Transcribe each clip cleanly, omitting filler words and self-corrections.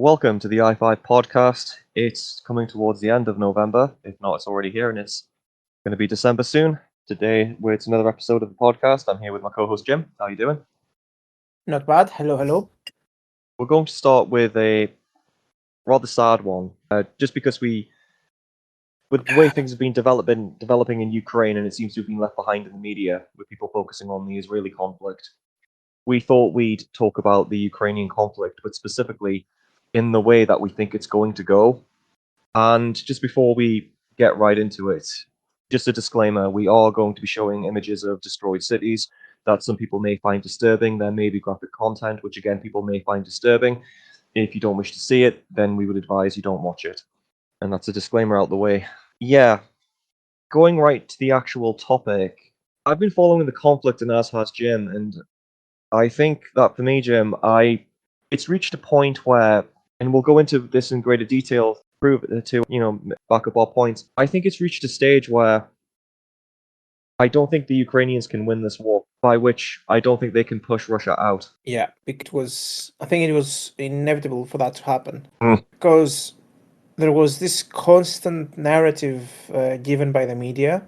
Welcome to the i5 podcast. It's coming towards the end of November. If not, it's already here and it's going to be December soon. Today, it's another episode of the podcast. I'm here with my co-host Jim. How you doing? Not bad. Hello. We're going to start with a rather sad one, just because with the way things have been developing in Ukraine, and it seems to have been left behind in the media, with people focusing on the Israeli conflict. We thought we'd talk about the Ukrainian conflict, but specifically in the way that we think it's going to go. And just before we get right into it, just a disclaimer, we are going to be showing images of destroyed cities that some people may find disturbing. There may be graphic content, which again, people may find disturbing. If you don't wish to see it, then we would advise you don't watch it. And that's a disclaimer out the way. Yeah, going right to the actual topic, I've been following the conflict, and as has Jim, and I think that for me, Jim, it's reached a point where, and we'll go into this in greater detail, to back up our points. I think it's reached a stage where I don't think the Ukrainians can win this war. By which I don't think they can push Russia out. Yeah, I think it was inevitable for that to happen Mm. because there was this constant narrative given by the media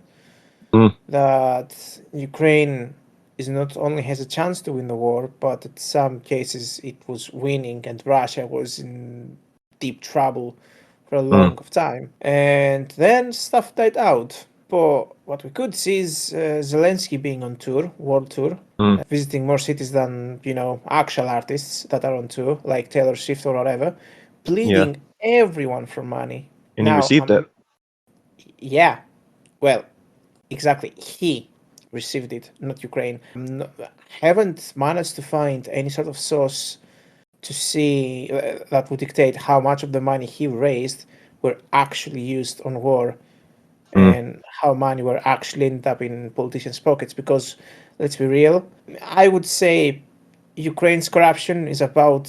that Ukraine is not only has a chance to win the war, but in some cases it was winning, and Russia was in deep trouble for a long of time. And then stuff died out. But what we could see is Zelensky being on tour, world tour, visiting more cities than actual artists that are on tour, like Taylor Swift or whatever, pleading everyone for money. And he received it. Yeah, well, exactly. He received it, not Ukraine. Haven't managed to find any sort of source to see that would dictate how much of the money he raised were actually used on war and how money were actually ended up in politicians' pockets. Because let's be real, I would say Ukraine's corruption is about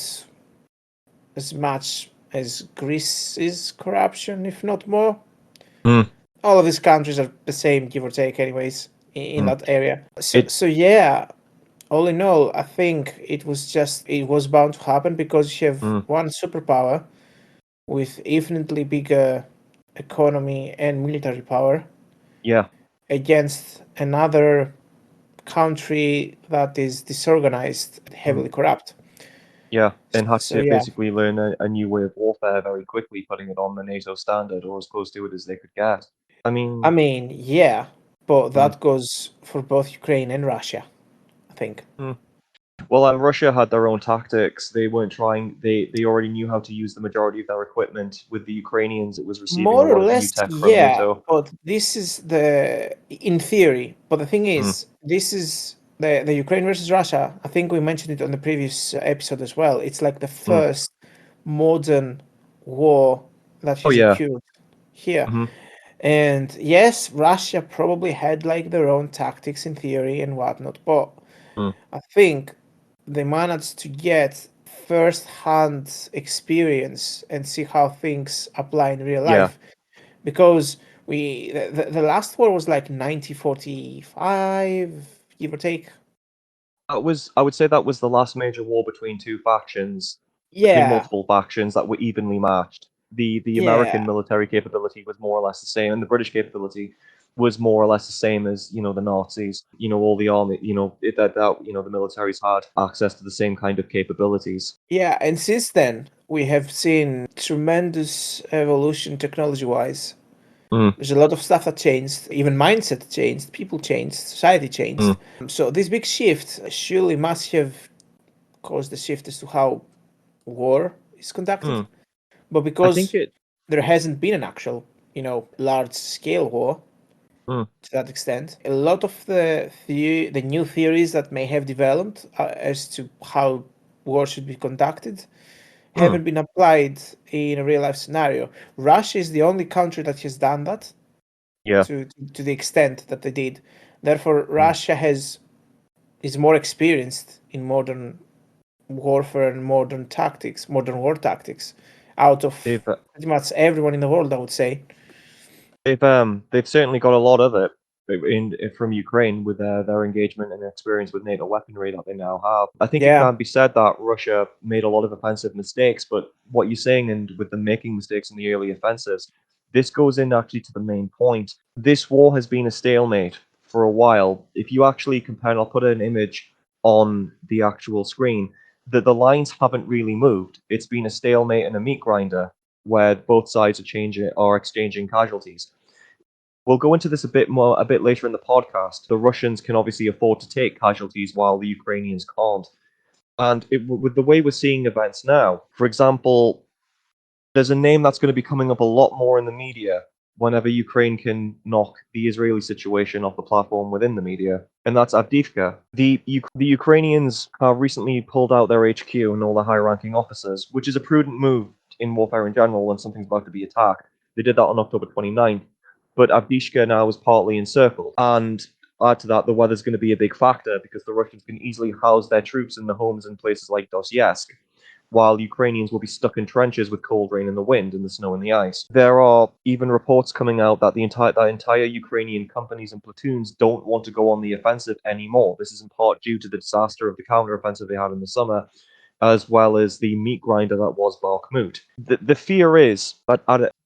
as much as Greece's corruption, if not more. All of these countries are the same, give or take, anyways, in that area. So yeah, all in all, I think it was bound to happen because you have one superpower with infinitely bigger economy and military power. Yeah. Against another country that is disorganized, heavily corrupt. Yeah, and had So to yeah, basically learn a new way of warfare very quickly, putting it on the NATO standard or as close to it as they could get. I mean, yeah, but that goes for both Ukraine and Russia, I think. well, Russia had their own tactics. They weren't trying. They already knew how to use the majority of their equipment. With the Ukrainians, it was receiving a More or lot of new less, tech from yeah, NATO. but this is in theory. But the thing is, this is the Ukraine versus Russia. I think we mentioned it on the previous episode as well. It's like the first modern war that Oh has yeah. occurred here. And yes, Russia probably had like their own tactics in theory and whatnot, but I think they managed to get first-hand experience and see how things apply in real Yeah. life. Because the last war was like 1945, give or take. I would say that was the last major war between two factions, between Yeah, multiple factions that were evenly matched. The yeah, American military capability was more or less the same, and the British capability was more or less the same as the Nazis. All the army, the militaries had access to the same kind of capabilities. yeah. And since then, we have seen tremendous evolution technology-wise. There's a lot of stuff that changed, even mindset changed, people changed, society changed. So this big shift surely must have caused the shift as to how war is conducted. But I think because it. there hasn't been an actual, large scale war to that extent, a lot of the new theories that may have developed as to how war should be conducted haven't been applied in a real life scenario. Russia is the only country that has done that Yeah. to the extent that they did. Therefore, Russia is more experienced in modern warfare and modern war tactics, out of They've pretty much everyone in the world, I would say. they've certainly got a lot of it. from Ukraine with their engagement and experience with NATO weaponry that they now have. I think it Yeah, can be said that Russia made a lot of offensive mistakes, but what you're saying, and with them making mistakes in the early offensives, this goes in actually to the main point. This war has been a stalemate for a while. If you actually compare, and I'll put an image on the actual screen, that the lines haven't really moved. It's been a stalemate and a meat grinder where both sides are exchanging casualties. We'll go into this a bit later in the podcast. The Russians can obviously afford to take casualties while the Ukrainians can't. And with the way we're seeing events now, for example, there's a name that's going to be coming up a lot more in the media whenever Ukraine can knock the Israeli situation off the platform within the media, and that's Avdiivka. The Ukrainians have recently pulled out their HQ and all the high-ranking officers, which is a prudent move in warfare in general when something's about to be attacked. They did that on October 29th, but Avdiivka now is partly encircled, and add to that, the weather's going to be a big factor because the Russians can easily house their troops in the homes in places like Dostoevsk, while Ukrainians will be stuck in trenches with cold rain and the wind and the snow and the ice. There are even reports coming out that the entire Ukrainian companies and platoons don't want to go on the offensive anymore. This is in part due to the disaster of the counteroffensive they had in the summer, as well as the meat grinder that was Bakhmut. The fear is that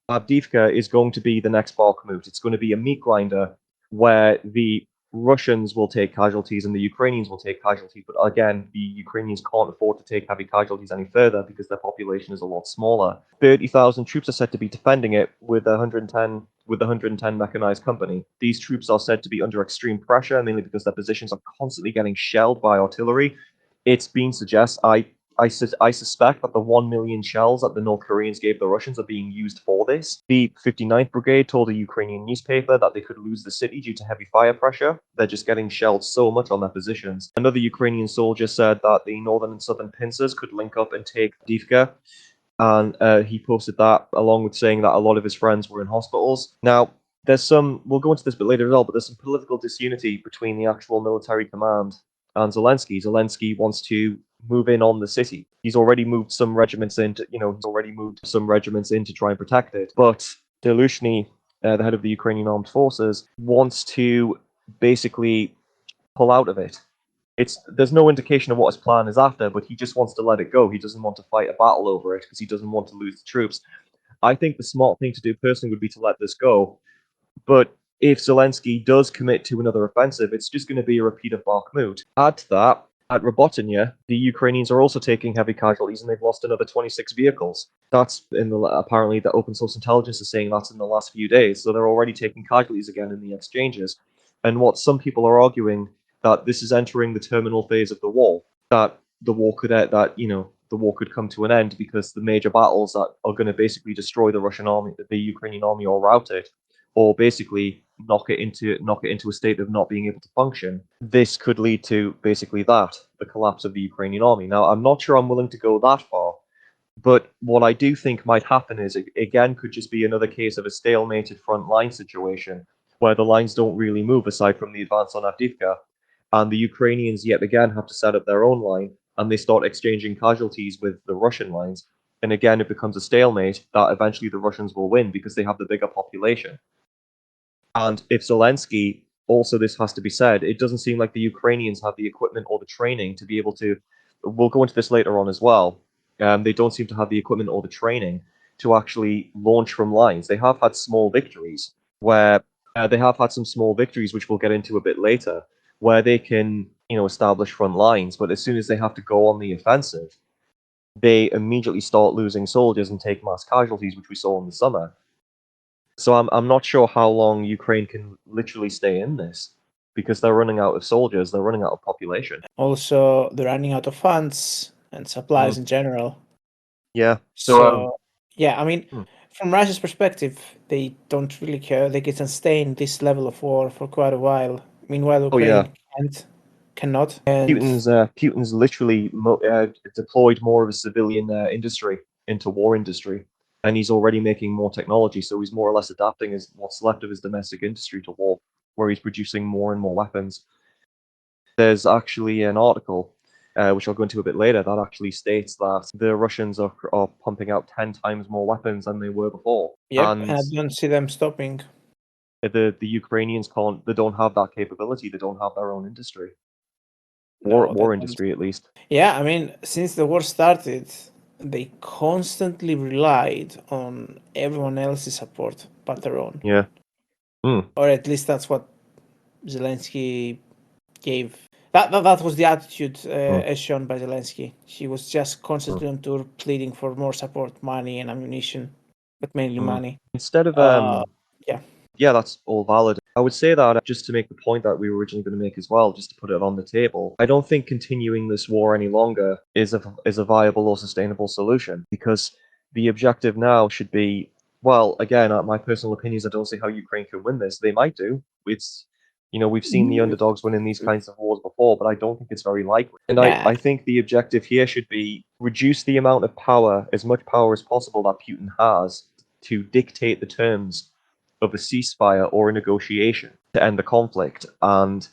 Avdiivka is going to be the next Bakhmut. It's going to be a meat grinder where the Russians will take casualties and the Ukrainians will take casualties. But again, the Ukrainians can't afford to take heavy casualties any further because their population is a lot smaller. 30,000 troops are said to be defending it with 110 mechanized company. These troops are said to be under extreme pressure, mainly because their positions are constantly getting shelled by artillery. It's been suggested, I suspect that the 1 million shells that the North Koreans gave the Russians are being used for this. The 59th Brigade told a Ukrainian newspaper that they could lose the city due to heavy fire pressure. They're just getting shelled so much on their positions. Another Ukrainian soldier said that the northern and southern pincers could link up and take Divka, and he posted that along with saying that a lot of his friends were in hospitals. Now, we'll go into this a bit later as well, but there's some political disunity between the actual military command and Zelensky. Zelensky wants to move in on the city. He's already moved some regiments in to try and protect it. But Delushny, the head of the Ukrainian armed forces, wants to basically pull out of it. There's no indication of what his plan is after, but he just wants to let it go. He doesn't want to fight a battle over it because he doesn't want to lose the troops. I think the smart thing to do personally would be to let this go. But if Zelensky does commit to another offensive, it's just going to be a repeat of Bakhmut. Add to that, at Robotynya, the Ukrainians are also taking heavy casualties, and they've lost another 26 vehicles. That's apparently the open source intelligence is saying that's in the last few days. So they're already taking casualties again in the exchanges. And what some people are arguing that this is entering the terminal phase of the war. That the war could come to an end because the major battles that are going to basically destroy the Russian army, the Ukrainian army, or rout it, or basically knock it into a state of not being able to function. This could lead to basically the collapse of the Ukrainian army. Now, I'm not sure I'm willing to go that far, but what I do think might happen is, again, could just be another case of a stalemated front line situation where the lines don't really move aside from the advance on Avdiivka, and the Ukrainians yet again have to set up their own line, and they start exchanging casualties with the Russian lines. And again, it becomes a stalemate that eventually the Russians will win because they have the bigger population. And if Zelensky, also this has to be said, it doesn't seem like the Ukrainians have the equipment or the training to be able to. We'll go into this later on as well. They don't seem to have the equipment or the training to actually launch from lines. They have had small victories where they have had some small victories, which we'll get into a bit later, where they can establish front lines. But as soon as they have to go on the offensive, they immediately start losing soldiers and take mass casualties, which we saw in the summer. So I'm not sure how long Ukraine can literally stay in this because they're running out of soldiers, they're running out of population. also they're running out of funds and supplies in general. Yeah. So yeah, I mean, hmm. from Russia's perspective, they don't really care. They can sustain this level of war for quite a while. Meanwhile, Oh yeah, Ukraine cannot. And Putin's literally deployed more of a civilian industry into war industry, and he's already making more technology. So he's more or less adapting what's left of his domestic industry to war, where he's producing more and more weapons. There's actually an article, which I'll go into a bit later, that actually states that the Russians are pumping out 10 times more weapons than they were before. yep, And and I don't see them stopping. The Ukrainians can't. They don't have that capability. They don't have their own industry, No, they war don't. industry at least. Yeah, I mean, since the war started, they constantly relied on everyone else's support but their own. Yeah. Mm. Or at least that's what Zelensky gave. That was the attitude Mm. as shown by Zelensky. He was just Mm. constantly on tour pleading for more support, money and ammunition, but mainly Mm. money. Instead of Yeah. Yeah, that's all valid. I would say that just to make the point that we were originally going to make as well, just to put it on the table. I don't think continuing this war any longer is a viable or sustainable solution because the objective now should be, well, again, my personal opinions, I don't see how Ukraine can win this. They might do. It's we've seen the underdogs win in these kinds of wars before, but I don't think it's very likely. And Yeah. I think the objective here should be reduce the amount of power, as much power as possible that Putin has to dictate the terms of a ceasefire or a negotiation to end the conflict and,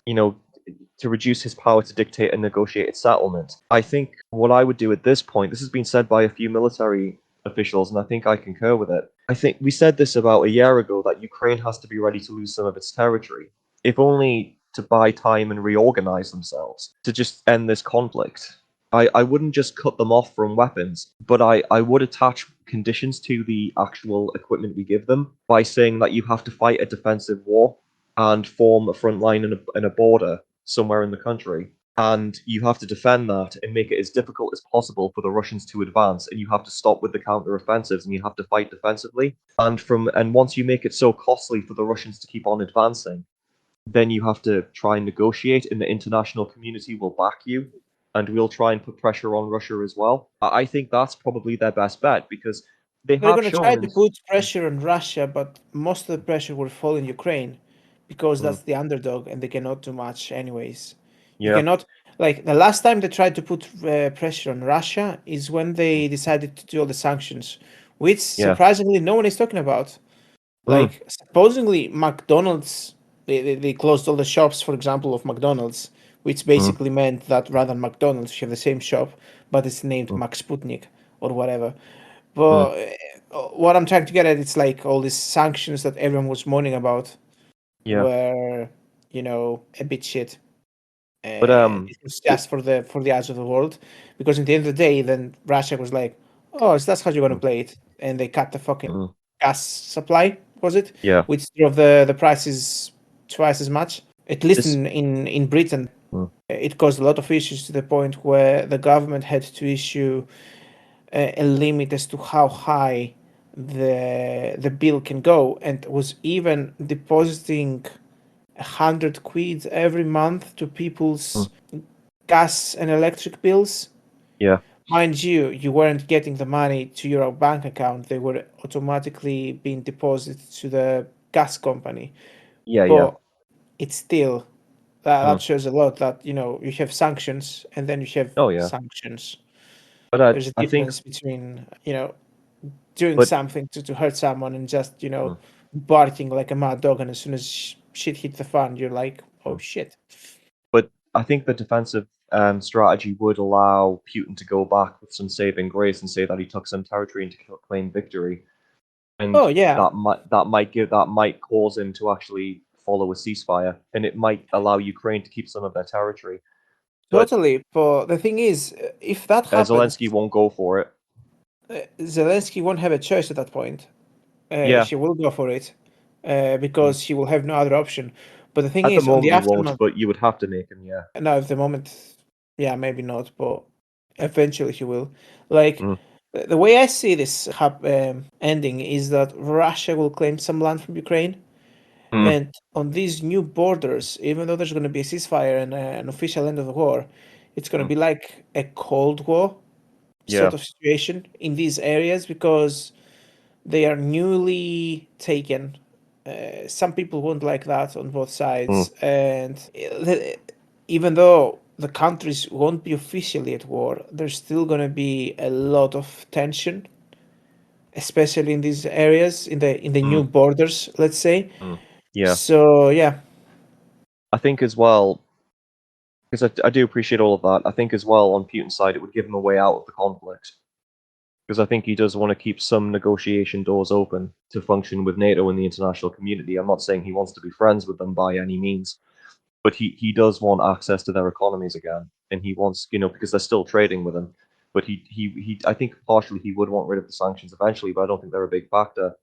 to reduce his power to dictate a negotiated settlement. I think what I would do at this point, this has been said by a few military officials, and I think I concur with it. I think we said this about a year ago that Ukraine has to be ready to lose some of its territory, if only to buy time and reorganize themselves to just end this conflict. I wouldn't just cut them off from weapons, but I would attach conditions to the actual equipment we give them by saying that you have to fight a defensive war and form a front line and a border somewhere in the country. And you have to defend that and make it as difficult as possible for the Russians to advance. And you have to stop with the counteroffensives and you have to fight defensively. And once you make it so costly for the Russians to keep on advancing, then you have to try and negotiate, and the international community will back you, and we'll try and put pressure on Russia as well. I think that's probably their best bet because they They're have going to try shown to in. put pressure on Russia, but most of the pressure will fall in Ukraine because Mm, that's the underdog and they cannot do much, anyways. You yeah, cannot, like, the last time they tried to put pressure on Russia is when mm, they decided to do all the sanctions, which yeah, surprisingly no one is talking about. mm, Like, supposedly, McDonald's, they closed all the shops, for example, of McDonald's, which mm, basically meant that rather than McDonald's, you have the same shop, but it's named mm, Max Sputnik or whatever. mm, But what I'm trying to get at, it's like all these sanctions that everyone was moaning about yeah. were, a bit shit. But It was just for the eyes of the world, because in the end of the day, then Russia was like, "Oh, so that's how you're gonna mm, play it," and they cut the fucking mm, gas supply, was it, yeah, which drove the prices twice as much. At least this. in Britain, Mm, it caused a lot of issues to the point where the government had to issue a limit as to how high the bill can go, and was even depositing 100 quid every month to people's mm, gas and electric bills. yeah, Mind you, you weren't getting the money to your bank account; they were automatically being deposited to the gas company. yeah, yeah. But it's still that Mm, shows a lot that you have sanctions and then you have oh yeah. sanctions. But There's a I think, difference between doing but something to hurt someone and just mm, barking like a mad dog, and as soon as shit hit the fan you're like, oh mm. shit. But I think the defensive strategy would allow Putin to go back with some saving grace and say that he took some territory and to claim victory, and Oh yeah, that might cause him to actually follow a ceasefire, and it might allow Ukraine to keep some of their territory. But totally. But the thing is, if that happens, Zelensky won't go for it. Zelensky won't have a choice at that point. Yeah, He will go for it mm. because he will have no other option. But the thing At the is, on the moment he won't, aftermath, but you would have to make him. Yeah. no, at the moment, yeah, maybe not, but eventually he will. Like, Mm, the way I see this ending is that Russia will claim some land from Ukraine, mm, and on these new borders, even though there's going to be a ceasefire and an official end of the war, it's going to mm, be like a Cold War yeah. sort of situation in these areas because they are newly taken. Some people won't like that on both Mm, sides, and even though the countries won't be officially at war, there's still going to be a lot of tension, especially in these areas, in the new mm, borders, let's say. mm, yeah. So yeah, I think as well, because I do appreciate all of that. I think as well on Putin's side, it would give him a way out of the conflict. because I think he does want to keep some negotiation doors open to function with NATO and the international community. I'm not saying he wants to be friends with them by any means, but he does want access to their economies again, and he wants, because they're still trading with him. But he I think partially he would want rid of the sanctions eventually, but I don't think they're a big factor.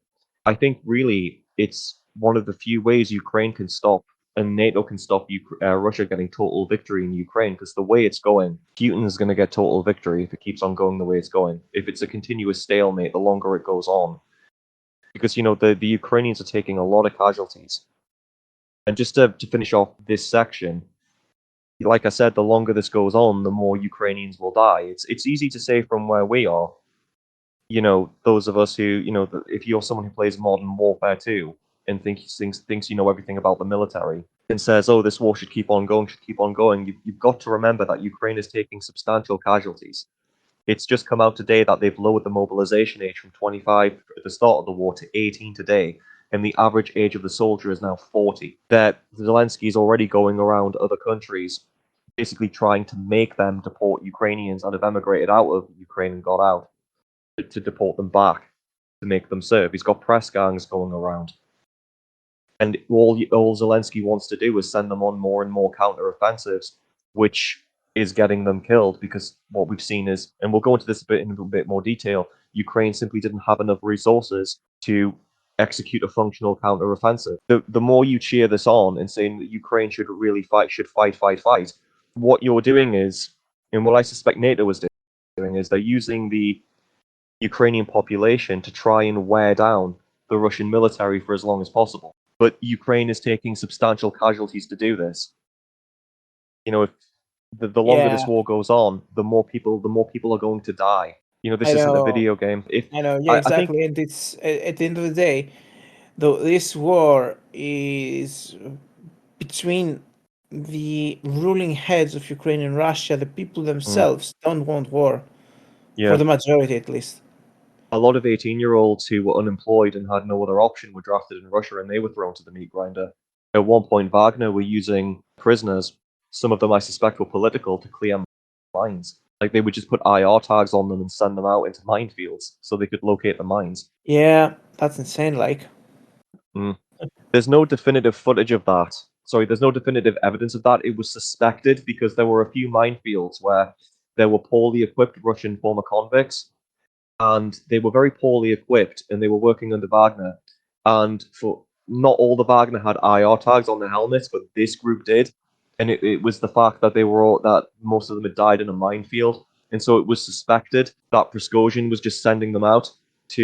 I think really it's one of the few ways Ukraine can stop and NATO can stop Russia getting total victory in Ukraine, because the way it's going, Putin is going to get total victory if it keeps on going the way it's going. If it's a continuous stalemate, the longer it goes on, because the Ukrainians are taking a lot of casualties. And just to finish off this section, like I said, the longer this goes on, the more Ukrainians will die. It's easy to say from where we are, those of us who, if you're someone who plays Modern Warfare 2 and thinks you know everything about the military and says, oh, this war should keep on going, you've got to remember that Ukraine is taking substantial casualties. It's just come out today that they've lowered the mobilization age from 25 at the start of the war to 18 today, and the average age of the soldier is now 40. That Zelensky is already going around other countries, basically trying to make them deport Ukrainians that have emigrated out of Ukraine and got out, to deport them back, to make them serve. He's got press gangs going around. And all Zelensky wants to do is send them on more and more counter-offensives, which is getting them killed, because what we've seen is, and we'll go into this in a bit more detail, Ukraine simply didn't have enough resources to execute a functional counter-offensive. The more you cheer this on and saying that Ukraine should really fight, what you're doing is, and what I suspect NATO is doing, is they're using the Ukrainian population to try and wear down the Russian military for as long as possible. But Ukraine is taking substantial casualties to do this. If the longer Yeah, this war goes on, the more people are going to die. This I isn't a know. video game. If I know. Yeah, I think, exactly. And it's at the end of the day, though this war is between the ruling heads of Ukraine and Russia. The people mm, themselves don't want war, for yeah, the majority at least. a lot of 18-year-olds who were unemployed and had no other option were drafted in Russia, and they were thrown to the meat grinder. At one point, Wagner were using prisoners. Some of them, I suspect, were political, to clear mines. Like, they would just put IR tags on them and send them out into minefields so they could locate the mines. Yeah, that's insane. Like, Mm. There's no definitive footage of that. Sorry, there's no definitive evidence of that. It was suspected because there were a few minefields where there were poorly equipped Russian former convicts, and they were very poorly equipped, and they were working under Wagner. And for not all the Wagner had IR tags on their helmets, but this group did, and it was the fact that that most of them had died in a minefield, and so it was suspected that Prigozhin was just sending them out to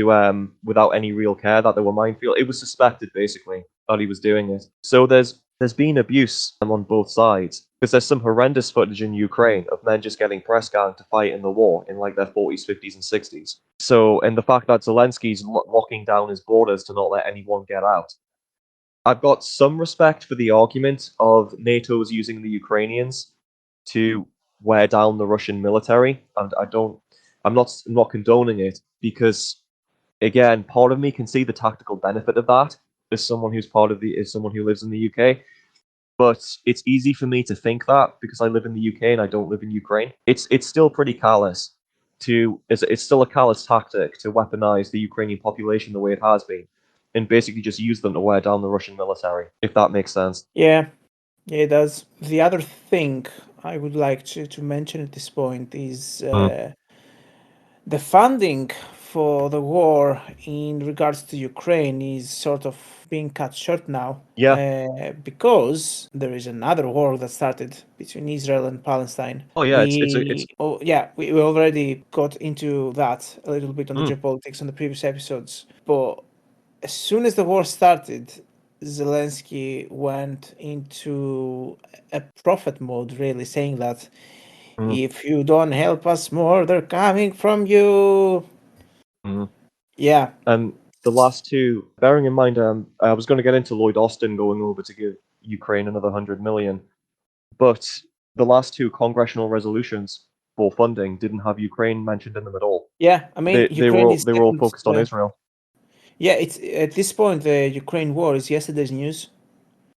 without any real care that they were minefield. It was suspected basically that he was doing it. So there's been abuse on both sides, because there's some horrendous footage in Ukraine of men just getting press gang to fight in the war in like their 40s, 50s, and 60s. So, and the fact that Zelensky's locking down his borders to not let anyone get out. I've got some respect for the argument of NATO's using the Ukrainians to wear down the Russian military, and I'm not condoning it, because again, part of me can see the tactical benefit of that as someone who lives in the UK. But it's easy for me to think that because I live in the UK and I don't live in Ukraine. It's still pretty callous it's still a callous tactic to weaponize the Ukrainian population the way it has been, and basically just use them to wear down the Russian military, if that makes sense. yeah, yeah, it does. The other thing I would like to mention at this point is Mm. the funding for the war in regards to Ukraine is sort of being cut short now, Yeah. because there is another war that started between Israel and Palestine. Oh yeah. It's. We already got into that a little bit on the Mm, geopolitics on the previous episodes, but as soon as the war started, Zelensky went into a prophet mode, really saying that mm, if you don't help us more, they're coming from you. mm. Yeah, And the last two, bearing in mind, I was going to get into Lloyd Austin going over to give Ukraine another 100 million, but the last two congressional resolutions for funding didn't have Ukraine mentioned in them at all. yeah. I mean, Ukraine is They were all second. focused on Israel. Yeah, it's at this point the Ukraine war is yesterday's news,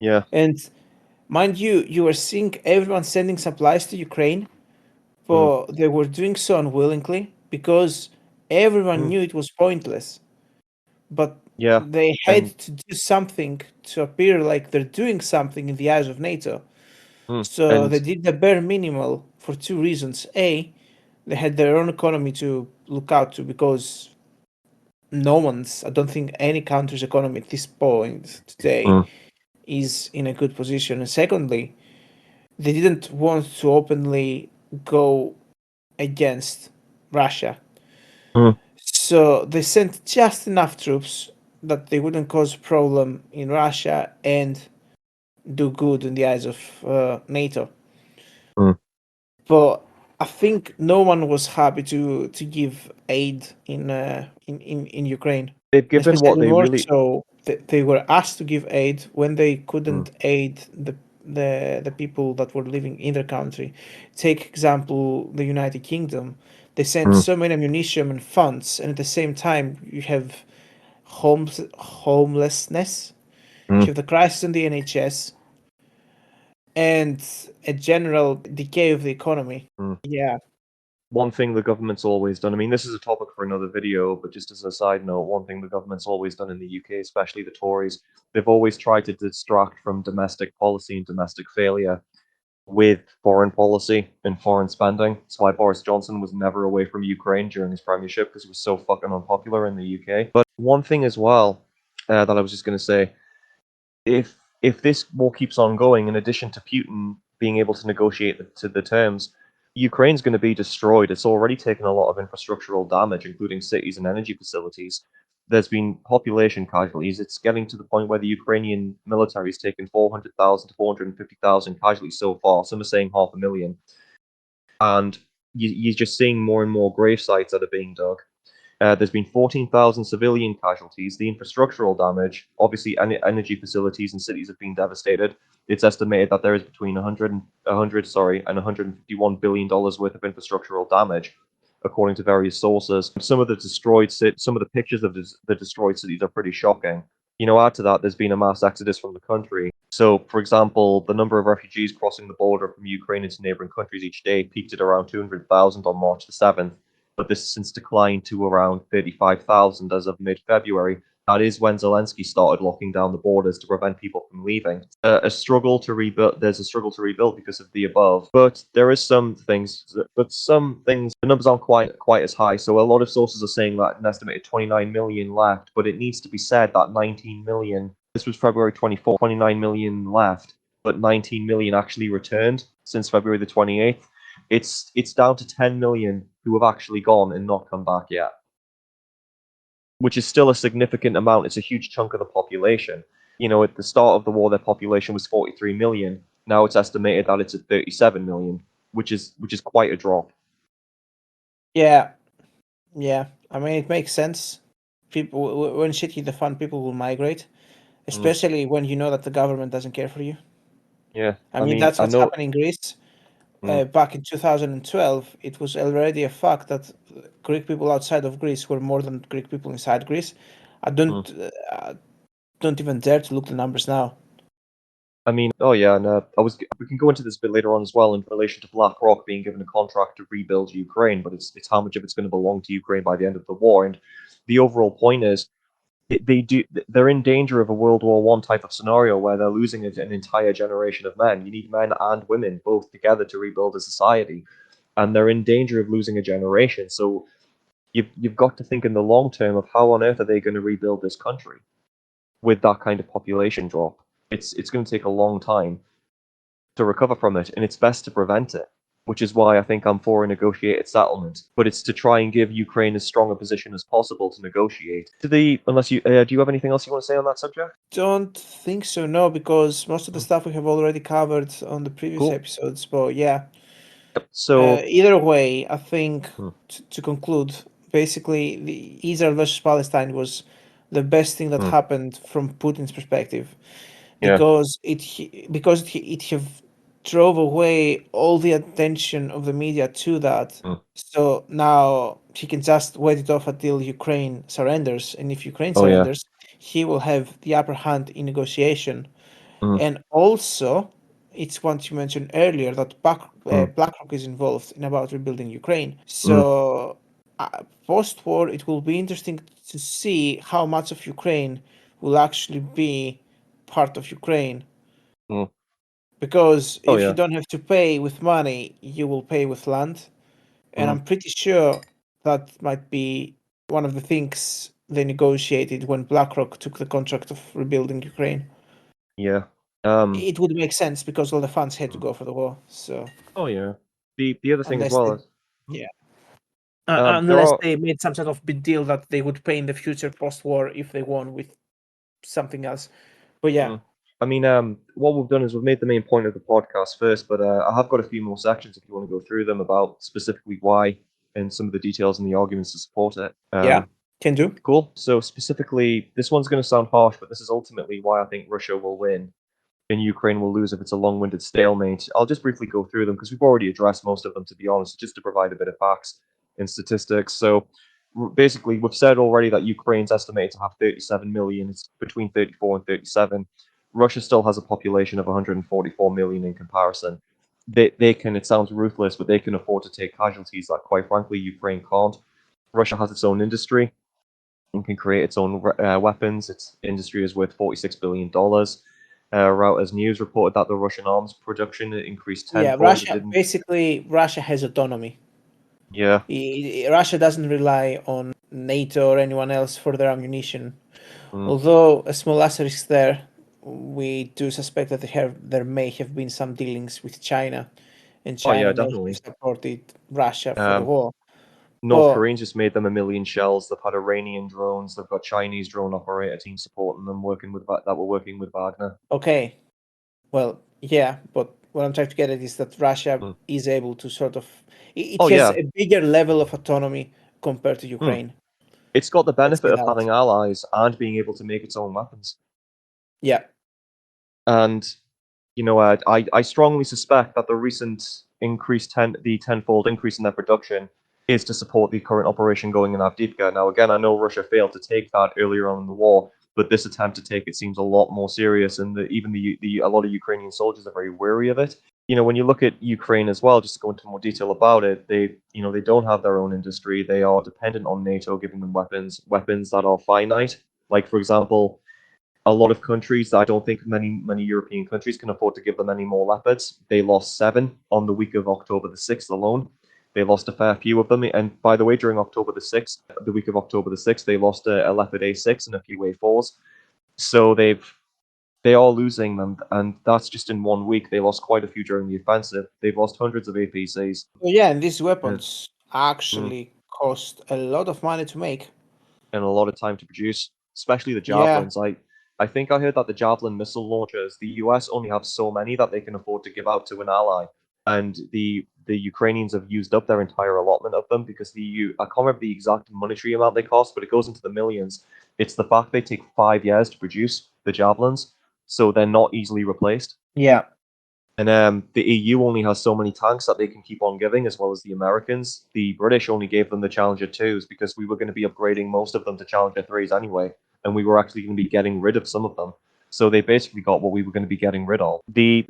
Yeah. and mind you, you are seeing everyone sending supplies to Ukraine, Mm, but they were doing so unwillingly because Everyone Mm. knew it was pointless, but Yeah, they had and to do something to appear like they're doing something in the eyes of NATO. mm, So they and did the bare minimal for two reasons. A, they had their own economy to look out to because no one's, I don't think any country's economy at this point today mm, is in a good position. And secondly, they didn't want to openly go against Russia. mm, So they sent just enough troops that they wouldn't cause a problem in Russia and do good in the eyes of NATO. mm. But I think no one was happy to give aid in Ukraine, They've given what especially they more really. so they were asked to give aid when they Mm, couldn't aid the people that were living in their country. Take example the United Kingdom. They sent mm, so many ammunition and funds, and at the same time you have homelessness, you mm, have the crisis in the NHS, and a general decay of the economy. mm. Yeah. One thing the government's always done. I mean, this is a topic for another video, but just as a side note, one thing the government's always done in the UK, especially the Tories, they've always tried to distract from domestic policy and domestic failure with foreign policy and foreign spending. That's why Boris Johnson was never away from Ukraine during his premiership because he was so fucking unpopular in the UK. But one thing as well that I was just going to say, if this war keeps on going, in addition to Putin being able to negotiate to the terms, Ukraine's going to be destroyed. It's already taken a lot of infrastructural damage, including cities and energy facilities. There's been population casualties. It's getting to the point where the Ukrainian military has taken 400,000 to 450,000 casualties so far. Some are saying 500,000. And you're just seeing more and more grave sites that are being dug. There's been 14,000 civilian casualties. The infrastructural damage, obviously, energy facilities and cities have been devastated. It's estimated that there is between 151 billion dollars worth of infrastructural damage, according to various sources. Some of the pictures of the destroyed cities are pretty shocking. Add to that, there's been a mass exodus from the country. So, for example, the number of refugees crossing the border from Ukraine into neighboring countries each day peaked at around 200,000 on March the 7th, but this has since declined to around 35,000 as of mid-February. That is when Zelensky started locking down the borders to prevent people from leaving. A struggle to rebuild. There's a struggle to rebuild because of the above, but there is some things. The numbers aren't quite as high. So a lot of sources are saying that an estimated 29 million left, but it needs to be said that 19 million. This was February 24th. 29 million left, but 19 million actually returned since February the 28th. It's down to 10 million who have actually gone and not come back yet, which is still a significant amount. It's a huge chunk of the population. At the start of the war, their population was 43 million. Now it's estimated that it's at 37 million, which is quite a drop. Yeah, yeah. I mean, it makes sense. People, when shit hit the fan, people will migrate, Mm, especially when you know that the government doesn't care for you. yeah, I I mean, mean, that's I what's know. happening in Greece. Mm, Back in 2012, it was already a fact that Greek people outside of Greece were more than Greek people inside Greece. I mm. don't even dare to look the numbers now. I mean, oh yeah, and we can go into this a bit later on as well in relation to BlackRock being given a contract to rebuild Ukraine, but it's how much of it's going to belong to Ukraine by the end of the war. And the overall point is they're in danger of a World War I type of scenario where they're losing an entire generation of men. You need men and women both together to rebuild a society, and they're in danger of losing a generation. So you've got to think in the long term of how on earth are they going to rebuild this country with that kind of population drop. It's going to take a long time to recover from it, and it's best to prevent it. Which is why I think I'm for a negotiated settlement, but it's to try and give Ukraine as strong a position as possible to negotiate. Unless do you have anything else you want to say on that subject? Don't think so, no, because most of the Hmm. stuff we have already covered on the previous Cool. episodes. But yeah, So, either way, I think hmm, to conclude, basically, the Israel versus Palestine was the best thing that hmm, happened from Putin's perspective, yeah, because it have drove away all the attention of the media to that. hmm, So now he can just wait it off until Ukraine surrenders, and if Ukraine oh yeah, surrenders, he will have the upper hand in negotiation. hmm, And also, it's what you mentioned earlier that hmm, BlackRock is involved in about rebuilding Ukraine. hmm, So post-war, it will be interesting to see how much of Ukraine will actually be part of Ukraine. Mm. Because Oh if you yeah. don't have to pay with money, you will pay with land. And Mm. I'm pretty sure that might be one of the things they negotiated when BlackRock took the contract of rebuilding Ukraine. Yeah. It would make sense because all the funds had to Mm. go for the war. So Oh yeah. The other thing as unless well they, is yeah, there unless are they made some sort of big deal that they would pay in the future post-war if they won with something else. But yeah, I mean, what we've done is we've made the main point of the podcast first, but I have got a few more sections if you want to go through them about specifically why and some of the details and the arguments to support it. yeah, can do. Cool. So specifically, this one's going to sound harsh, but this is ultimately why I think Russia will win and Ukraine will lose if it's a long-winded stalemate. I'll just briefly go through them because we've already addressed most of them, to be honest, just to provide a bit of facts and statistics. So basically, we've said already that Ukraine's estimated to have 37 million. It's between 34 and 37. Russia still has a population of 144 million in comparison. They can, it sounds ruthless, but they can afford to take casualties that, quite frankly, Ukraine can't. Russia has its own industry and can create its own weapons. Its industry is worth $46 billion. Reuters News reported that the Russian arms production increased Yeah, tenfold. It didn't. Russia has autonomy. Yeah. Russia doesn't rely on NATO or anyone else for their ammunition. Mm. Although a small asterisk there, we do suspect that there may have been some dealings with China, and Oh yeah, China may have definitely. supported Russia for the Um, war. North But Koreans just made them a million shells. They've had Iranian drones. They've got Chinese drone operator teams supporting them, working with that were working with Wagner. okay, well, yeah, but what I'm trying to get at is that Russia Mm. is able to sort of it Oh has yeah. a bigger level of autonomy compared to Mm. Ukraine. It's got the Let's benefit say of that. having allies and being able to make its own weapons. Yeah. And I strongly suspect that the recent the tenfold increase in their production is to support the current operation going in Avdiivka. Now, again, I know Russia failed to take that earlier on in the war, but this attempt to take it seems a lot more serious, and even a lot of Ukrainian soldiers are very wary of it. When you look at Ukraine as well, just to go into more detail about it, they don't have their own industry. They are dependent on NATO giving them weapons that are finite. Like, for example, a lot of countries, I don't think many European countries can afford to give them any more leopards. They lost 7 on the week of October the 6th alone. They lost a fair few of them. And by the way, during October the 6th, the week of October the 6th, they lost a leopard A6 and a few A4s. So they are losing them, and that's just in one week. They lost quite a few during the offensive. They've lost hundreds of APCs. So yeah, and these Uh, weapons mm. actually cost a lot of money to make. And a lot of time to produce, especially the Yeah. javelins. I think I heard that the javelin missile launchers, the US only have so many that they can afford to give out to an ally, and the Ukrainians have used up their entire allotment of them because I can't remember the exact monetary amount they cost, but it goes into the millions. It's the fact they take 5 years to produce the javelins, so they're not easily replaced. Yeah. And the EU only has so many tanks that they can keep on giving, as well as the Americans. The British only gave them the Challenger 2s because we were going to be upgrading most of them to Challenger 3s anyway, and we were actually going to be getting rid of some of them. So they basically got what we were going to be getting rid of. The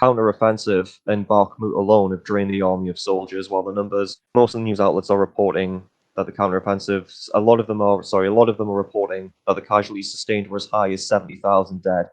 counteroffensive in Bakhmut alone have drained the army of soldiers, while the numbers, most of the news outlets are reporting that the counteroffensives, a lot of them are reporting that the casualties sustained were as high as 70,000 dead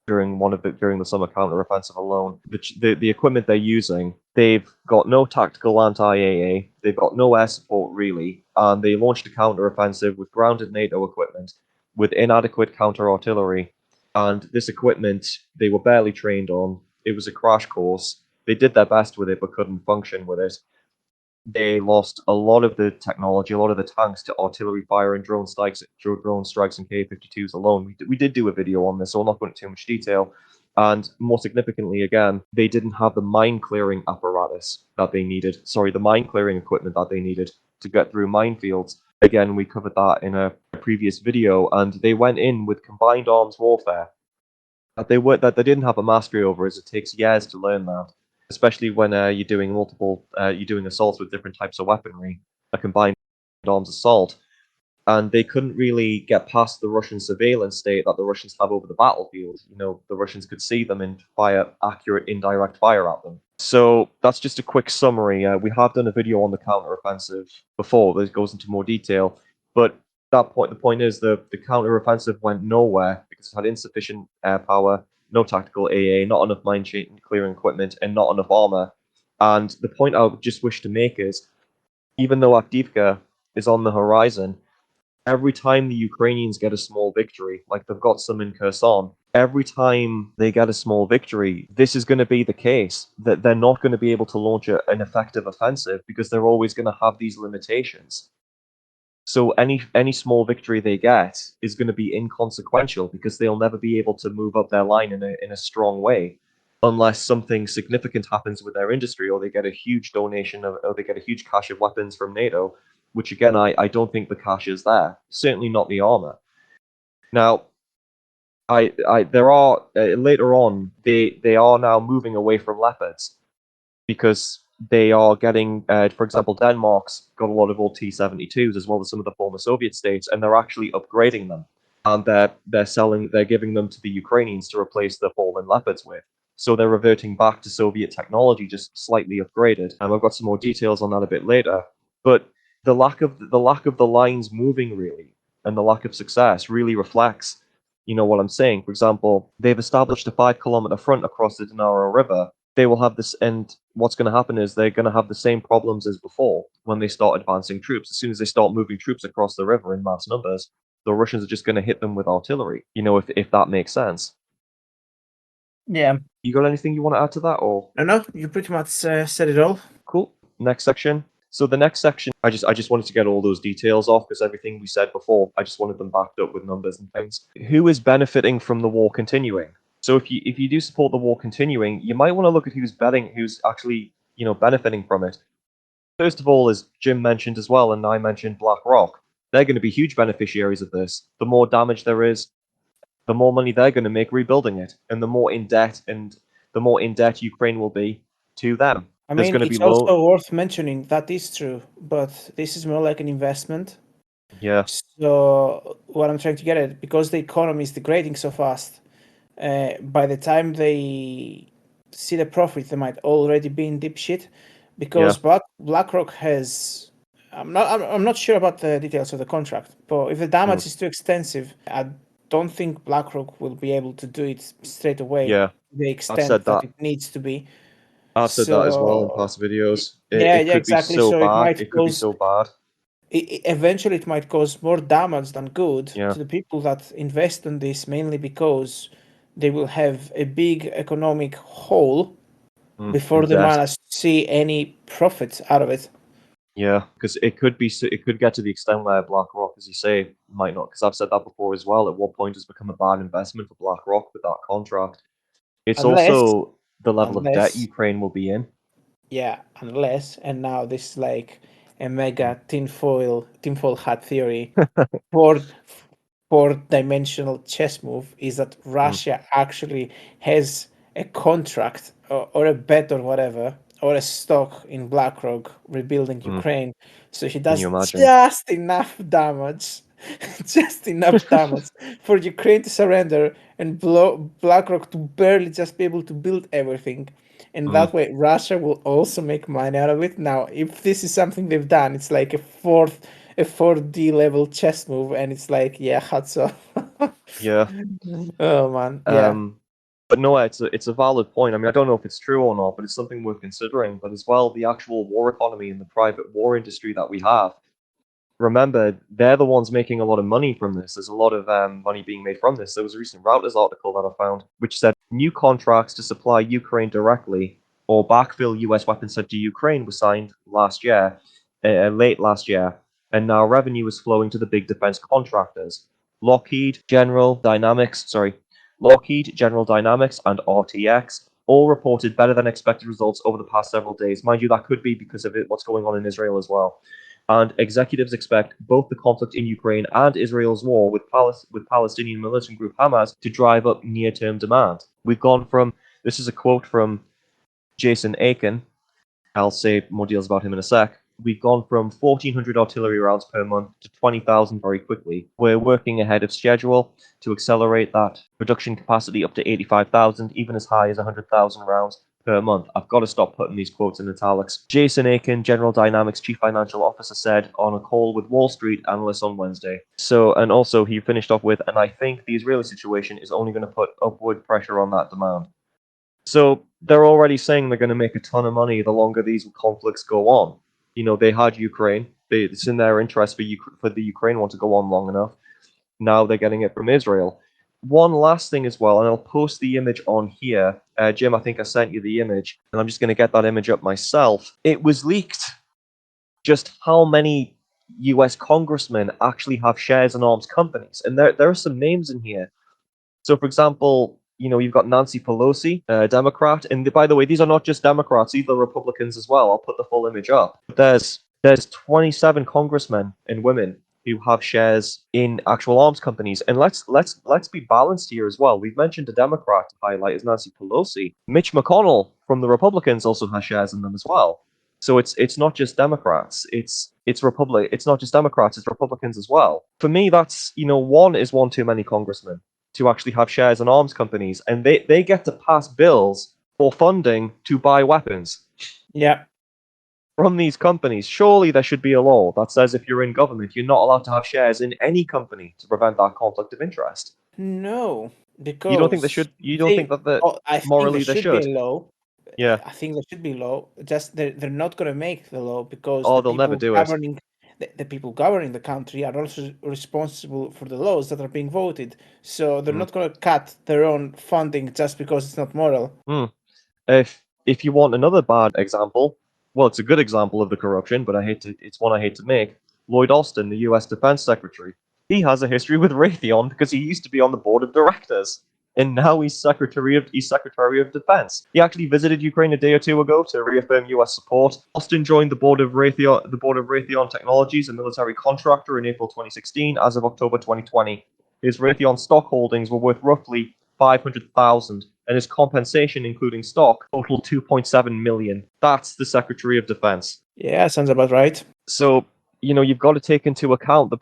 during the summer counteroffensive alone. The equipment they're using, they've got no tactical anti-AA, they've got no air support really, and they launched a counteroffensive with grounded NATO equipment, with inadequate counter artillery, and this equipment they were barely trained on. It was a crash course. They did their best with it, but couldn't function with it. They lost a lot of the technology, a lot of the tanks to artillery fire and drone strikes and K-52s alone. We did do a video on this, so I'm not going into too much detail. And more significantly, again, they didn't have the mine clearing apparatus that they needed. Sorry, the mine clearing equipment that they needed to get through minefields. Again, we covered that in a previous video, and they went in with combined arms warfare that they didn't have a mastery over, as it takes years to learn that, especially when you're doing assaults with different types of weaponry, a combined arms assault. and they couldn't really get past the Russian surveillance state that the Russians have over the battlefield. The Russians could see them and fire accurate indirect fire at them. So that's just a quick summary. We have done a video on the counteroffensive before that goes into more detail, but the point is the counteroffensive went nowhere because it had insufficient air power, no tactical AA, not enough mine clearing equipment, and not enough armor. And the point I just wish to make is, even though Avdiivka is on the horizon, every time the Ukrainians get a small victory, like they've got some in Kherson, every time they get a small victory, this is going to be the case, that they're not going to be able to launch an effective offensive because they're always going to have these limitations. So any small victory they get is going to be inconsequential because they'll never be able to move up their line in a strong way, unless something significant happens with their industry, or they get a huge donation or they get a huge cache of weapons from NATO, which again I don't think the cache is there. Certainly not the armor. Now, there are later on they are now moving away from Leopards because they are getting, for example, Denmark's got a lot of old T-72s as well as some of the former Soviet states, and they're actually upgrading them, and they're giving them to the Ukrainians to replace the fallen Leopards with. So they're reverting back to Soviet technology, just slightly upgraded. And I've got some more details on that a bit later. But the lack of the lines moving really, and the lack of success really reflects, what I'm saying. For example, they've established a 5 kilometer front across the Danaro River. They will have this, and what's going to happen is they're going to have the same problems as before when they start advancing troops. As soon as they start moving troops across the river in mass numbers, the Russians are just going to hit them with artillery. If that makes sense. Yeah. You got anything you want to add to that, or? No, you pretty much said it all. Cool. Next section. So the next section, I just wanted to get all those details off because everything we said before, I just wanted them backed up with numbers and things. Who is benefiting from the war continuing? So if you do support the war continuing, you might want to look at who's actually benefiting from it. First of all, as Jim mentioned as well, and I mentioned, BlackRock. They're going to be huge beneficiaries of this. The more damage there is, the more money they're going to make rebuilding it, and the more in debt Ukraine will be to them. I There's mean, going to be it's also worth mentioning that is true, but this is more like an investment. Yeah. So what I'm trying to get at, because the economy is degrading so fast, by the time they see the profit, they might already be in deep shit. Because BlackRock has, I'm not sure about the details of the contract, but if the damage is too extensive, I don't think BlackRock will be able to do it straight away. Yeah. To the I've extent said that that. it needs to be. I've said that as well in So past videos. yeah, It yeah, could be exactly. so So it bad. might It could be cause so bad. eventually it might cause more damage than good Yeah. to the people that invest in this, mainly because they will have a big economic hole before And they debt. manage to see any profits out of it. Yeah, because it could get to the extent where BlackRock, as you say, might not. Because I've said that before as well. At what point has become a bad investment for BlackRock with that contract? It's Unless, also the level of debt unless, Ukraine will be in. yeah, unless, and now this is like a mega tinfoil hat theory. for Four-dimensional chess move is that Mm, Russia actually has a contract or a bet or whatever or a stock in BlackRock rebuilding mm. Ukraine, so he Can does you imagine? just enough damage, just enough damage for Ukraine to surrender and BlackRock to barely just be able to build everything. And Mm, that way, Russia will also make money out of it. Now, if this is something they've done, it's like a 4D level chess move, and it's like, yeah, hats off. yeah. Oh man, yeah. But no, it's a valid point. I mean, I don't know if it's true or not, but it's something worth considering. But as well, the actual war economy and the private war industry that we have, remember, they're the ones making a lot of money from this. There's a lot of money being made from this. There was a recent Reuters article that I found, which said new contracts to supply Ukraine directly or backfill US weapons sent to Ukraine was signed late last year, and now revenue is flowing to the big defense contractors. Lockheed, General Dynamics, and RTX all reported better than expected results over the past several days. Mind you, that could be because of what's going on in Israel as well. And executives expect both the conflict in Ukraine and Israel's war with Palestinian militant group Hamas to drive up near-term demand. We've gone from, this is a quote from Jason Aiken, I'll say more deals about him in a sec. We've gone from 1,400 artillery rounds per month to 20,000 very quickly. We're working ahead of schedule to accelerate that production capacity up to 85,000, even as high as 100,000 rounds per month. I've got to stop putting these quotes in italics. Jason Aiken, General Dynamics Chief Financial Officer, said on a call with Wall Street analysts on Wednesday. And also he finished off with, and I think the Israeli situation is only going to put upward pressure on that demand. So they're already saying they're going to make a ton of money the longer these conflicts go on. They had Ukraine. It's in their interest for the Ukraine one to go on long enough. Now they're getting it from Israel. One last thing as well, and I'll post the image on here. Jim, I think I sent you the image, and I'm just going to get that image up myself. It was leaked just how many US congressmen actually have shares in arms companies. And there are some names in here. So, for example, you've got Nancy Pelosi, a Democrat, and by the way, these are not just Democrats; these are Republicans as well. I'll put the full image up. There's 27 congressmen and women who have shares in actual arms companies, and let's be balanced here as well. We've mentioned a Democrat to highlight is Nancy Pelosi. Mitch McConnell from the Republicans also has shares in them as well. So it's not just Democrats. It's not just Democrats. It's Republicans as well. For me, that's one too many congressmen to actually have shares in arms companies, and they get to pass bills for funding to buy weapons. Yeah. From these companies. Surely there should be a law that says if you're in government, you're not allowed to have shares in any company to prevent that conflict of interest. No, because You don't think they should? You don't think that I think morally there they should be should? a law. Yeah. I think there should be a law. Just they're not going to make the law because Oh, they'll never do it. The people governing the country are also responsible for the laws that are being voted. So they're not going to cut their own funding just because it's not moral. If you want another bad example, well, it's a good example of the corruption, but it's one I hate to make. Lloyd Austin, the U.S. Defense Secretary, he has a history with Raytheon because he used to be on the board of directors, and now he's Secretary of Defense. He actually visited Ukraine a day or two ago to reaffirm U.S. support. Austin joined the board of Raytheon Technologies, a military contractor, in April 2016. As of October 2020, his Raytheon stock holdings were worth roughly 500,000, and his compensation, including stock, totaled 2.7 million. That's the Secretary of Defense. Yeah, sounds about right. So, you've got to take into account the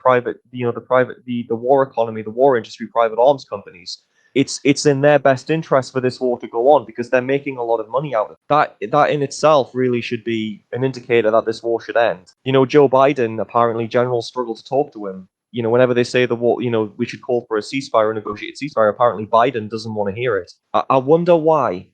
war economy, the war industry, private arms companies. It's in their best interest for this war to go on because they're making a lot of money out of it. That in itself really should be an indicator that this war should end. Joe Biden, apparently generals struggle to talk to him. Whenever they say the war, we should call for a ceasefire, a negotiated ceasefire, apparently Biden doesn't want to hear it. I wonder why.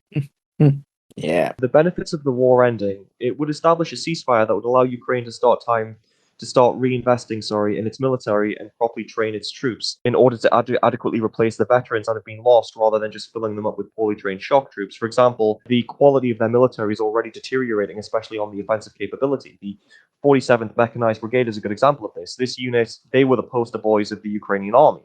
Yeah. The benefits of the war ending, it would establish a ceasefire that would allow Ukraine to start reinvesting, in its military and properly train its troops in order to adequately replace the veterans that have been lost rather than just filling them up with poorly trained shock troops. For example, the quality of their military is already deteriorating, especially on the offensive capability. The 47th Mechanized Brigade is a good example of this. This unit, they were the poster boys of the Ukrainian army.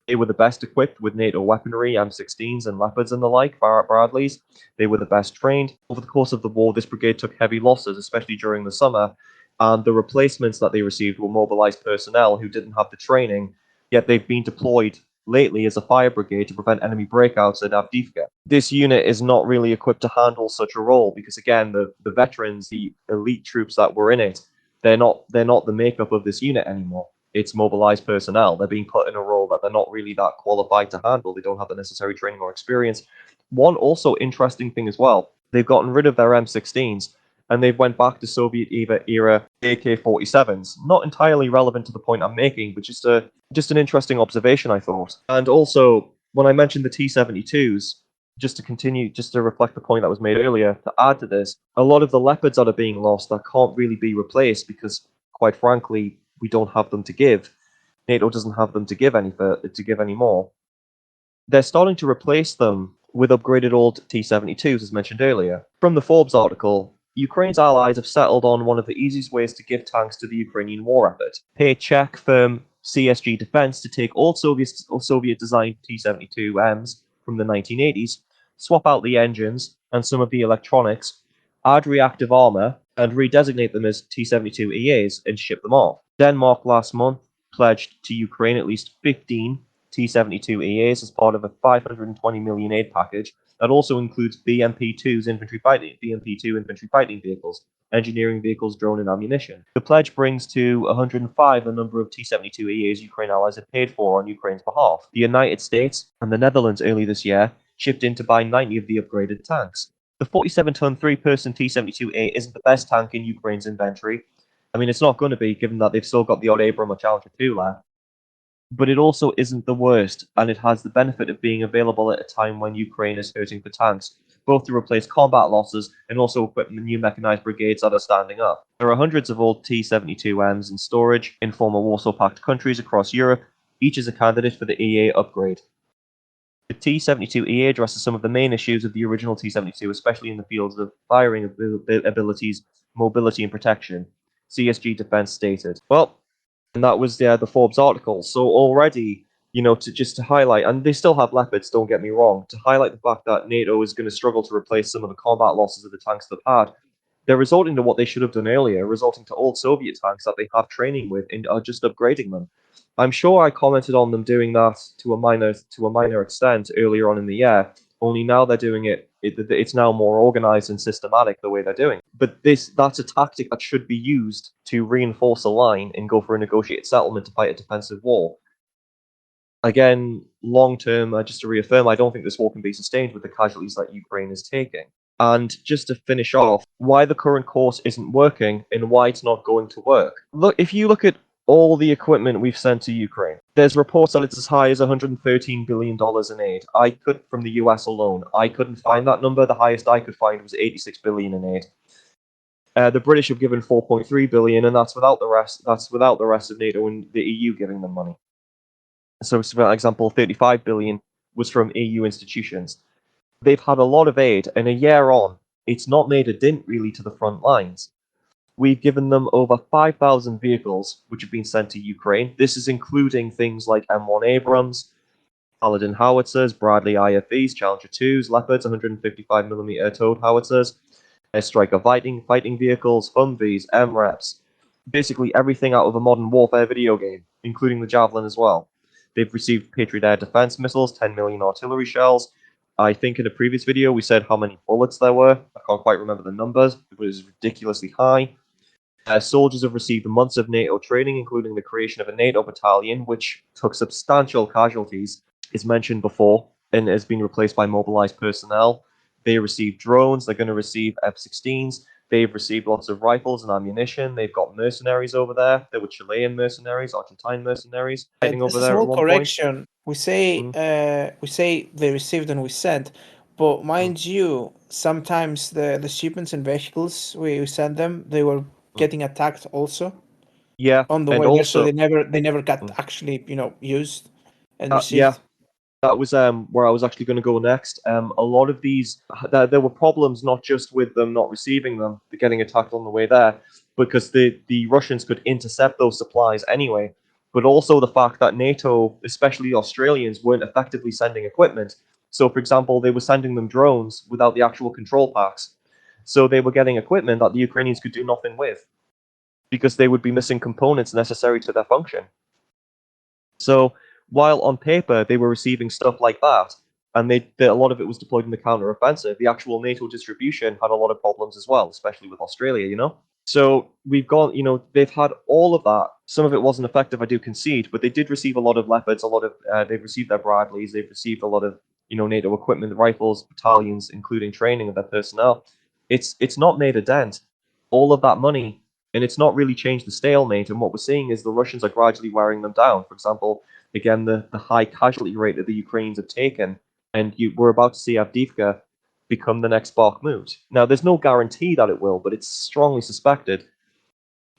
They were the best equipped with NATO weaponry, M16s and Leopards and the like, Barrett Bradleys. They were the best trained. Over the course of the war, this brigade took heavy losses, especially during the summer, and the replacements that they received were mobilized personnel who didn't have the training, yet they've been deployed lately as a fire brigade to prevent enemy breakouts at Avdiivka. This unit is not really equipped to handle such a role because, again, the veterans, the elite troops that were in it, they're not the makeup of this unit anymore. It's mobilized personnel. They're being put in a role that they're not really that qualified to handle. They don't have the necessary training or experience. One also interesting thing as well, they've gotten rid of their M16s and they've went back to Soviet era AK-47s. Not entirely relevant to the point I'm making, but just an interesting observation, I thought. And also, when I mentioned the T-72s, just to reflect the point that was made earlier, to add to this, a lot of the Leopards that are being lost that can't really be replaced because, quite frankly, we don't have them to give. NATO doesn't have them to give anymore. They're starting to replace them with upgraded old T-72s, as mentioned earlier. From the Forbes article, Ukraine's allies have settled on one of the easiest ways to give tanks to the Ukrainian war effort. Pay Czech firm CSG Defense to take all Soviet-designed T-72Ms from the 1980s, swap out the engines and some of the electronics, add reactive armor, and redesignate them as T-72EAs and ship them off. Denmark last month pledged to Ukraine at least 15 T-72EAs as part of a 520 million aid package that also includes BMP-2 infantry fighting vehicles engineering vehicles, drone, and ammunition. The pledge brings to 105 the number of T-72 Ukraine allies have paid for on Ukraine's behalf. The United States and the Netherlands early this year chipped in to buy 90 of the upgraded tanks. The 47-ton, three-person T-72A isn't the best tank in Ukraine's inventory. I mean, it's not going to be, given that they've still got the odd Abram or Challenger 2 left. But it also isn't the worst, and it has the benefit of being available at a time when Ukraine is hurting for tanks, both to replace combat losses and also equip the new mechanized brigades that are standing up. There are hundreds of old T-72Ms in storage in former Warsaw Pact countries across Europe, each as a candidate for the EA upgrade. The T-72EA addresses some of the main issues of the original T-72, especially in the fields of firing abilities, mobility, and protection. CSG Defense stated. Well, and that was the Forbes article. So already, to highlight, and they still have Leopards, don't get me wrong, to highlight the fact that NATO is going to struggle to replace some of the combat losses of the tanks they've had. They're resorting to what they should have done earlier, resorting to old Soviet tanks that they have training with and are just upgrading them. I'm sure I commented on them doing that to a minor extent earlier on in the year. Only now they're doing it's now more organized and systematic the way they're doing. But that's a tactic that should be used to reinforce a line and go for a negotiated settlement to fight a defensive war. Again, long term, just to reaffirm, I don't think this war can be sustained with the casualties that Ukraine is taking. And just to finish off, why the current course isn't working and why it's not going to work. Look, if you look at all the equipment we've sent to Ukraine, there's reports that it's as high as $113 billion in aid. From the US alone, I couldn't find that number. The highest I could find was $86 billion in aid. The British have given $4.3 billion, and that's without the rest. That's without the rest of NATO and the EU giving them money. So, for example, $35 billion was from EU institutions. They've had a lot of aid, and a year on, it's not made a dent really to the front lines. We've given them over 5,000 vehicles which have been sent to Ukraine. This is including things like M1 Abrams, Paladin howitzers, Bradley IFVs, Challenger 2s, Leopards, 155mm towed howitzers, Striker fighting vehicles, Humvees, MREPs, basically everything out of a modern warfare video game, including the Javelin as well. They've received Patriot air defense missiles, 10 million artillery shells. I think in a previous video we said how many bullets there were. I can't quite remember the numbers. It was ridiculously high. Soldiers have received months of NATO training, including the creation of a NATO battalion, which took substantial casualties, as mentioned before, and has been replaced by mobilized personnel. They received drones. They're going to receive F-16s. They've received lots of rifles and ammunition. They've got mercenaries over there. There were Chilean mercenaries, Argentine mercenaries fighting over Just a there at small one point. correction. We say they received and we sent, but mind you, sometimes the shipments and vehicles we send them, they were getting attacked also Yeah, on the and way there, so also, they never got actually used and yeah, received. that was where I was actually going to go next. A lot of these, there were problems not just with them not receiving them, getting attacked on the way there, because the Russians could intercept those supplies anyway, but also the fact that NATO, especially Australians, weren't effectively sending equipment. So, for example, they were sending them drones without the actual control packs. So they were getting equipment that the Ukrainians could do nothing with, because they would be missing components necessary to their function. So while on paper they were receiving stuff like that, and a lot of it was deployed in the counter-offensive, the actual NATO distribution had a lot of problems as well, especially with Australia. So we've got, they've had all of that. Some of it wasn't effective, I do concede, but they did receive a lot of Leopards, they've received their Bradleys, they've received a lot of, NATO equipment, rifles, battalions, including training of their personnel. It's not made a dent. All of that money, and it's not really changed the stalemate. And what we're seeing is the Russians are gradually wearing them down. For example, again, the high casualty rate that the Ukrainians have taken, and we're about to see Avdiivka become the next Bakhmut. Now, there's no guarantee that it will, but it's strongly suspected.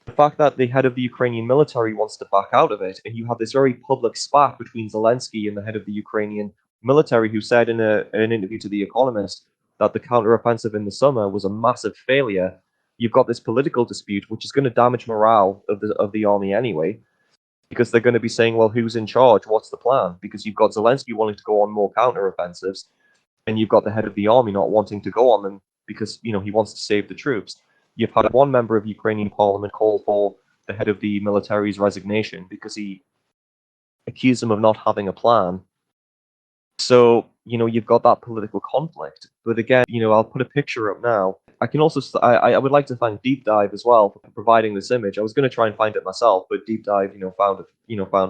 The fact that the head of the Ukrainian military wants to back out of it, and you have this very public spat between Zelensky and the head of the Ukrainian military, who said in an interview to The Economist that the counteroffensive in the summer was a massive failure. You've got this political dispute, which is going to damage morale of the army anyway, because they're going to be saying, well, who's in charge? What's the plan? Because you've got Zelensky wanting to go on more counteroffensives, and you've got the head of the army not wanting to go on them because he wants to save the troops. You've had one member of Ukrainian parliament call for the head of the military's resignation because he accused him of not having a plan. So, you've got that political conflict. But again, I'll put a picture up now. I can also I would like to thank Deep Dive as well for providing this image. I was going to try and find it myself, but Deep Dive, found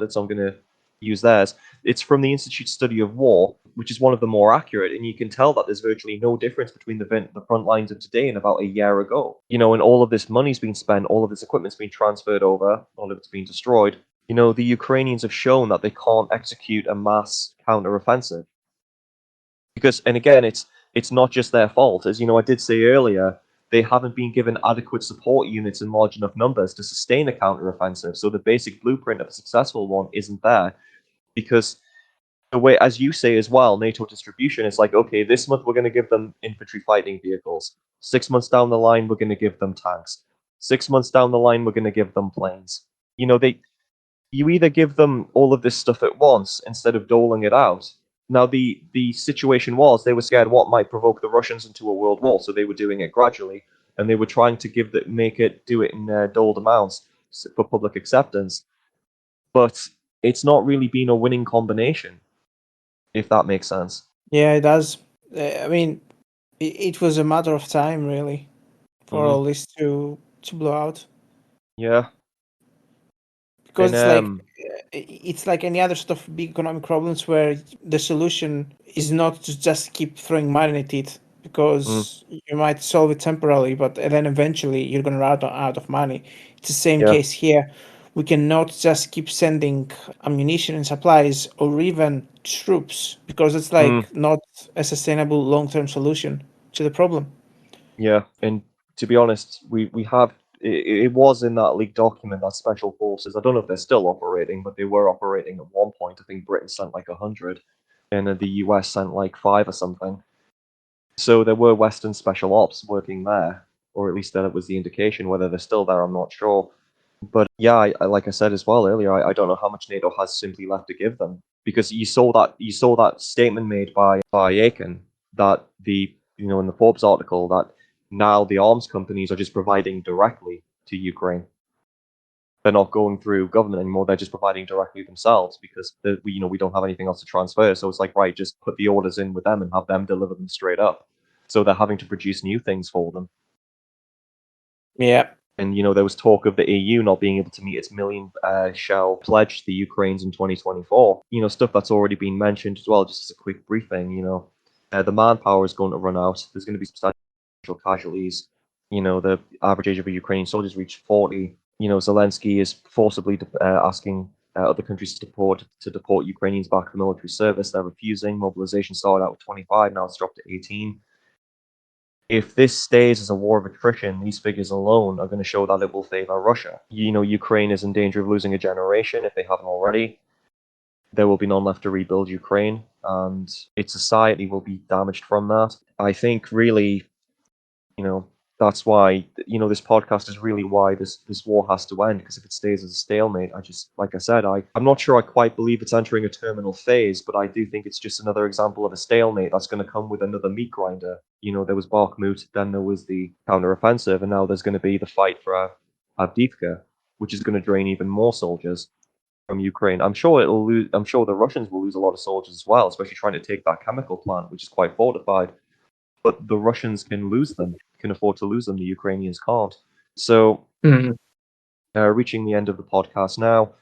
it, so I'm going to use theirs. It's from the Institute Study of War, which is one of the more accurate, and you can tell that there's virtually no difference between the front lines of today and about a year ago. And all of this money's been spent, all of this equipment's been transferred over, all of it's been destroyed. The Ukrainians have shown that they can't execute a mass counteroffensive because, and again, it's not just their fault. As I did say earlier, they haven't been given adequate support units in large enough numbers to sustain a counteroffensive. So the basic blueprint of a successful one isn't there because the way, as you say as well, NATO distribution is like, okay, this month we're going to give them infantry fighting vehicles. 6 months down the line, we're going to give them tanks. 6 months down the line, we're going to give them planes. You either give them all of this stuff at once instead of doling it out. Now, the situation was they were scared what might provoke the Russians into a world war, so they were doing it gradually, and they were trying to do it in doled amounts for public acceptance. But it's not really been a winning combination, if that makes sense. Yeah, it does. I mean, it was a matter of time, really, for all this to blow out. Yeah, Because and it's like any other sort of big economic problems where the solution is not to just keep throwing money at it, because you might solve it temporarily, but then eventually you're going to run out of money. It's the same yeah, case here. We cannot just keep sending ammunition and supplies or even troops, because it's like not a sustainable long-term solution to the problem. yeah. And to be honest, we have it was in that leaked document that special forces. I don't know if they're still operating, but they were operating at one point. I think Britain sent like 100, and then the US sent like 5 or something. So there were Western special ops working there, or at least that was the indication. Whether they're still there, I'm not sure. But yeah, like I said as well earlier, I don't know how much NATO has simply left to give them because you saw that statement made by Aiken that in the Forbes article that now the arms companies are just providing directly to Ukraine. They're not going through government anymore. They're just providing directly themselves because we don't have anything else to transfer. So it's like, right, just put the orders in with them and have them deliver them straight up. So they're having to produce new things for them. Yeah. And there was talk of the EU not being able to meet its million shell pledge to the Ukrainians in 2024. Stuff that's already been mentioned as well. Just as a quick briefing, the manpower is going to run out. There's going to be substantial casualties. The average age of a Ukrainian soldiers reached 40. Zelensky is forcibly asking other countries to deport Ukrainians back for military service. They're refusing. Mobilization started out with 25, now it's dropped to 18. If this stays as a war of attrition, these figures alone are going to show that it will favor Russia. Ukraine is in danger of losing a generation if they haven't already. There will be none left to rebuild Ukraine, and its society will be damaged from that. I think really, that's why this podcast is really why this war has to end, because if it stays as a stalemate, like I said, I'm not sure I quite believe it's entering a terminal phase, but I do think it's just another example of a stalemate that's going to come with another meat grinder. There was Bakhmut, then there was the counteroffensive, and now there's going to be the fight for Avdiivka, which is going to drain even more soldiers from Ukraine. I'm sure the Russians will lose a lot of soldiers as well, especially trying to take that chemical plant, which is quite fortified. But the Russians can lose them, can afford to lose them. The Ukrainians can't. So, reaching the end of the podcast now,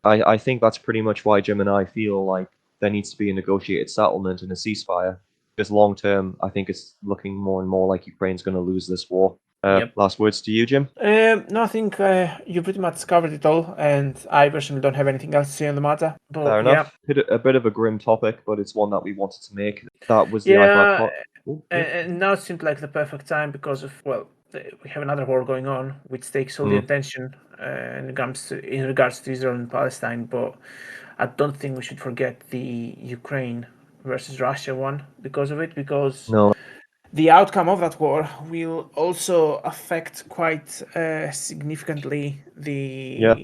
I think that's pretty much why Jim and I feel like there needs to be a negotiated settlement and a ceasefire. Because long term, I think it's looking more and more like Ukraine's going to lose this war. Yep. Last words to you, Jim? No, I think you pretty much covered it all, and I personally don't have anything else to say on the matter. But Fair yeah, enough. A bit of a grim topic, but it's one that we wanted to make. That was the iPad. yeah, Oh, yeah. and now it seemed like the perfect time because of we have another war going on, which takes all the attention in regards to Israel and Palestine. But I don't think we should forget the Ukraine versus Russia one because of it, because No. the outcome of that war will also affect quite significantly Yeah.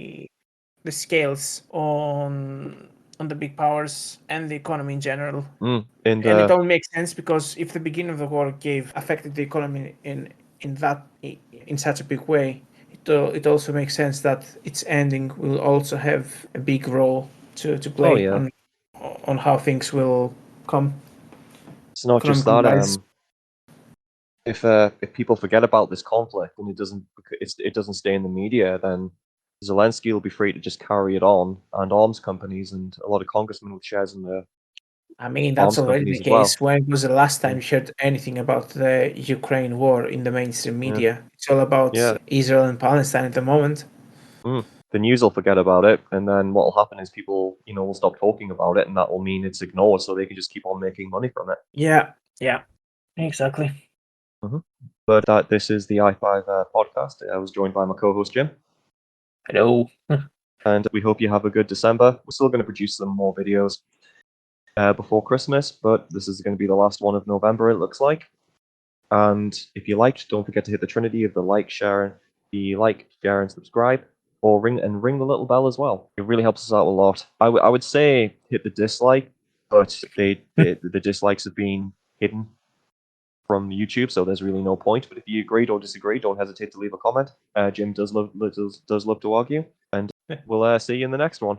the scales on the big powers and the economy in general. And And it all makes sense because if the beginning of the war affected the economy in such a big way, it also makes sense that its ending will also have a big role to oh play yeah, on how things will come it's not just economically that. wise. if people forget about this conflict and it doesn't stay in the media, then Zelensky will be free to just carry it on, and arms companies and a lot of congressmen with shares in the I mean, that's arms already companies the as well. case. When was the last time Yeah, you heard anything about the Ukraine war in the mainstream yeah, media? It's all about yeah. Israel and Palestine at the moment. The news will forget about it, and then what will happen is people, will stop talking about it, and that will mean it's ignored, so they can just keep on making money from it. Yeah, yeah, exactly. hmm But this is the i5 podcast. I was joined by my co-host Jim, Hello. and we hope you have a good December. We're still going to produce some more videos before Christmas, but this is going to be the last one of November, it looks like. And if you liked, don't forget to hit the trinity of the like, share, and subscribe, or ring the little bell as well. It really helps us out a lot. I would say hit the dislike, but the dislikes have been hidden from YouTube, so there's really no point. But if you agree or disagree, don't hesitate to leave a comment. Jim does love to argue, and we'll see you in the next one.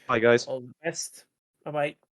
Bye, guys. All the best. Bye bye.